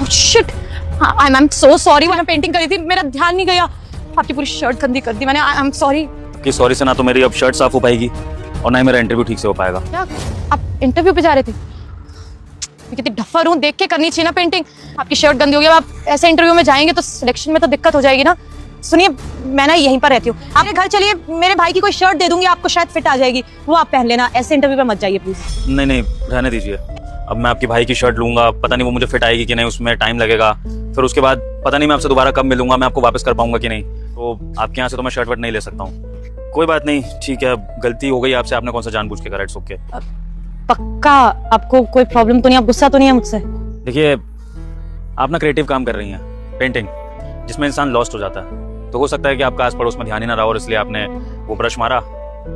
Shit, I am so sorry. मैं painting करी थी, मेरा ध्यान नहीं गया, आपकी पूरी शर्ट गंदी कर दी मैंने। I am sorry. कि सॉरी से ना तो मेरी अब शर्ट साफ हो पाएगी और ना ही मेरा इंटरव्यू ठीक से हो पाएगा। क्या आप इंटरव्यू पे जा रहे थे? मैं कितनी डफर हूँ, देख के करनी चाहिए ना पेंटिंग। आपकी शर्ट गंदी हो गई, आप ऐसे इंटरव्यू में जाएंगे तो सिलेक्शन में तो दिक्कत हो जाएगी ना। सुनिए, मैं ना यहीं पर रहती हूँ, आपके घर चलिए, मेरे भाई की कोई शर्ट दे दूंगी, आपको शायद फिट आ जाएगी, वो आप पहन लेना। ऐसे इंटरव्यू पे मत जाइए प्लीज। नहीं नहीं, रहने दीजिए। अब मैं आपकी भाई की शर्ट लूंगा, पता नहीं वो मुझे फिट आएगी कि नहीं, उसमें टाइम लगेगा। फिर उसके बाद पता नहीं मैं आपसे दोबारा कब मिलूंगा, मैं आपको वापस कर पाऊंगा कि नहीं। तो आपके यहाँ से तो मैं शर्ट वर्ट नहीं ले सकता हूँ। कोई बात नहीं, ठीक है, गलती हो गई आपसे, आपने कौन सा जानबूझ के करा, इट्स ओके। पक्का आपको कोई प्रॉब्लम तो नहीं, आप गुस्सा तो नहीं है मुझसे? देखिए, आप ना क्रिएटिव काम कर रही हैं, पेंटिंग, जिसमें इंसान लॉस्ट हो जाता है। तो हो सकता है कि आपका आस पड़ोस में ध्यान ही ना रहा और इसलिए आपने वो ब्रश मारा,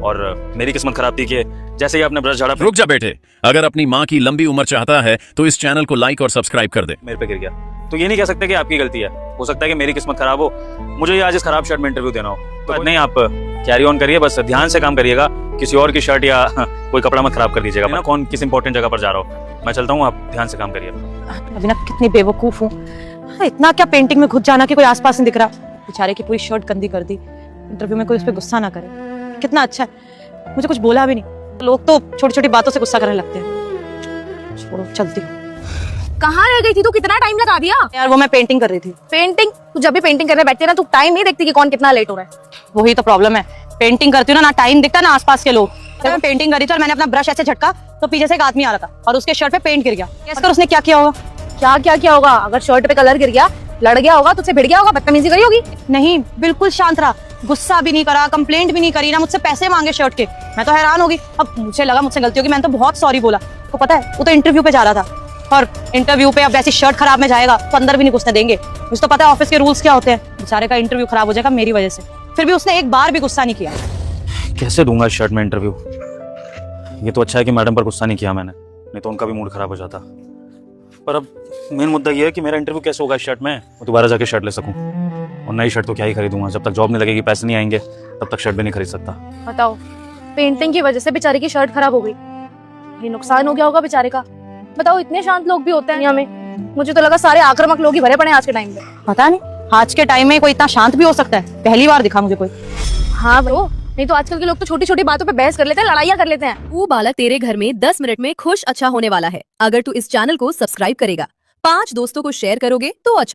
और मेरी किस्मत खराब थी कि जैसे ही आपने ब्रश झाड़ा रुक जा बेटे, अगर अपनी माँ की लंबी उम्र चाहता है तो इस चैनल को लाइक और सब्सक्राइब कर दे। मेरे पे गिर गया, तो ये नहीं कह सकते कि आपकी गलती है। हो सकता है कि मेरी किस्मत खराब हो, मुझे आज इस खराब शर्ट में इंटरव्यू देना हो। तो नहीं, आप कैरी ऑन करिए, बस ध्यान से काम करिएगा, किसी और की शर्ट या कोई कपड़ा मत खराब कर दीजिएगा ना। कौन किस इंपॉर्टेंट जगह पर जा रहा हो, मैं चलता हूँ, आप ध्यान से काम करिए। अभी ना कितनी बेवकूफ हूँ, इतना क्या पेंटिंग में घुस जाना कि कोई आसपास नहीं दिख रहा। बेचारे की पूरी शर्ट गंदी कर दी, इंटरव्यू में कोई उस पर गुस्सा ना करे। कितना अच्छा है, मुझे कुछ बोला भी नहीं। लोग तो छोटी छोटी बातों से गुस्सा करने लगते हैं। छोड़ो, चलती हूँ। कहाँ रह गई थी तू? कितना टाइम लगा दिया यार, वो मैं पेंटिंग कर रही थी। पेंटिंग? तू जब भी पेंटिंग करने बैठती है ना, तू टाइम नहीं देखती कि कौन कितना लेट हो रहा है। वही तो प्रॉब्लम है, पेंटिंग करती हूँ ना टाइम दिखता ना आसपास के लोग। जब मैं पेंटिंग कर रही थी और मैंने अपना ब्रश ऐसे झटका तो पीछे से एक आदमी आ रहा था और उसके शर्ट पे पेंट गिर गया। कैसे उसने क्या किया होगा? क्या क्या किया होगा? अगर शर्ट पे कलर गिर गया, लड़ गया होगा, तुझसे भिड़ गया होगा, बदतमीजी करी होगी। नहीं, बिल्कुल शांत रहा, गुस्सा भी नहीं करा, कंप्लेंट भी नहीं करी, ना मुझसे पैसे मांगे शर्ट के। मैं तो हैरान होगी। अब मुझे लगा मुझसे गलती होगी, मैंने तो बहुत सॉरी बोला। तो पता है, वो तो इंटरव्यू पे जा रहा था और इंटरव्यू पे अब ऐसी शर्ट खराब में जाएगा तो अंदर भी नहीं घुसने देंगे। मुझे तो पता है ऑफिस के रूल्स क्या होते हैं। बेचारे का इंटरव्यू खराब हो जाएगा मेरी वजह से। फिर भी उसने एक बार भी गुस्सा नहीं किया। कैसे दूंगा इस शर्ट में इंटरव्यू? ये तो अच्छा है कि मैडम पर गुस्सा नहीं किया मैंने, नहीं तो उनका भी मूड खराब हो जाता। पर अब मेन मुद्दा ये है कि मेरा इंटरव्यू कैसे होगा इस शर्ट में, मैं दोबारा जाके शर्ट ले सकूं। और नई शर्ट तो क्या ही खरीदूंगा, जब तक जॉब नहीं लगेगी, पैसे नहीं आएंगे, तब तक शर्ट भी नहीं खरीद सकता। बताओ, पेंटिंग की वजह से बेचारे की शर्ट खराब हो गई, ये नुकसान हो गया होगा बेचारे का। बताओ, इतने शांत लोग भी होते हैं दुनिया में? मुझे तो लगा सारे आक्रामक लोग ही भरे पड़े हैं आज के टाइम में। पता नहीं, आज के टाइम में कोई इतना शांत भी हो सकता है, पहली बार दिखा मुझे कोई। हाँ वो, नहीं तो आजकल के लोग तो छोटी छोटी बातों पे बहस कर लेते हैं, लड़ाइयाँ कर लेते हैं। वो बालक तेरे घर में 10 मिनट में खुश अच्छा होने वाला है। अगर तू इस चैनल को सब्सक्राइब करेगा, 5 दोस्तों को शेयर करोगे तो अच्छा।